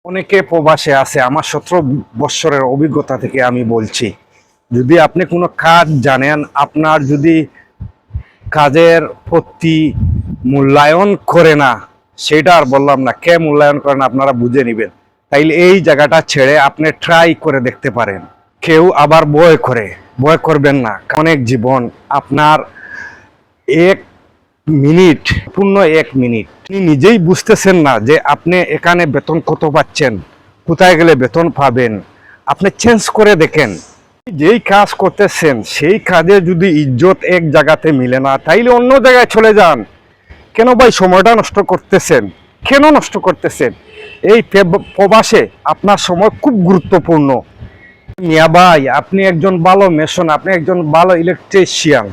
অনেকে প্রবাসে আছে, আমার 17 বৎসরের অভিজ্ঞতা থেকে আমি বলছি, যদি আপনি কোনো কাজ জানেন, আপনার যদি কাজের প্রতি মূল্যায়ন করে না, সেটা আর বললাম না, কে মূল্যায়ন করে না আপনারা বুঝে নেবেন। তাইলে এই জায়গাটা ছেড়ে আপনি ট্রাই করে দেখতে পারেন। কেউ আবার ভয় করবেন না। অনেক জীবন আপনার 1 মিনিট, পূর্ণ 1 মিনিট আপনি নিজেই বুঝতেছেন না যে আপনি এখানে বেতন কত পাচ্ছেন, কোথায় গেলে বেতন পাবেন। আপনি চেঞ্জ করে দেখেন। যেই কাজ করতেছেন সেই কাজে যদি ইজ্জত এক জায়গাতে মিলে না, তাইলে অন্য জায়গায় চলে যান। কেন ভাই সময়টা নষ্ট করতেছেন? কেন নষ্ট করতেছেন? এই প্রবাসে আপনার সময় খুব গুরুত্বপূর্ণ। মিয়া ভাই, আপনি একজন ভালো মেশন, আপনি একজন ভালো ইলেকট্রিশিয়ান,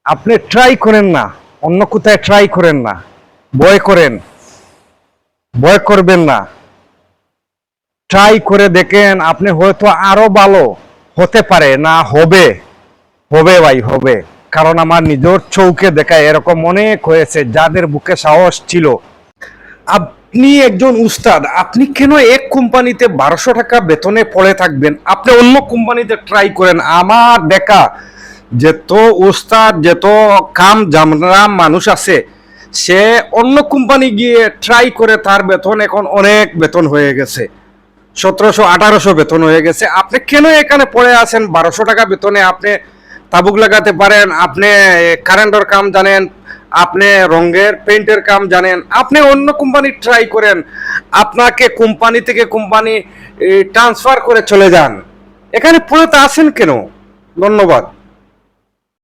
আপনি ট্রাই করেন না, অন্য কোথায় ট্রাই করেন না, ভয় করবেন না, ট্রাই করে দেখেন। আপনি হয়তো আরো ভালো হতে পারে, না হবে, ভাই হবে। কারণ আমার নিজের চৌকে দেখা এরকম অনেক হয়েছে, যাদের বুকে সাহস ছিল। আপনি একজন উস্তাদ, আপনি কেন এক কোম্পানিতে 1200 টাকা বেতনে পড়ে থাকবেন? আপনি অন্য কোম্পানিতে ট্রাই করেন। আমার দেখা যেত উস্তাদ, যেত কাম জামরা মানুষ আছে, সে অন্য কোম্পানি গিয়ে ট্রাই করে, তার বেতন এখন অনেক বেতন হয়ে গেছে, 1700-1800 বেতন হয়ে গেছে। আপনি কেন এখানে পড়ে আছেন 1200 টাকা বেতনে? আপনি তাবুক লাগাতে পারেন, আপনি কারেন্টের কাম জানেন, আপনি রঙের পেইন্টের কাম জানেন, আপনি অন্য কোম্পানি ট্রাই করেন। আপনাকে কোম্পানি থেকে কোম্পানি ট্রান্সফার করে চলে যান। এখানে পড়ে তো আছেন কেন? ধন্যবাদ।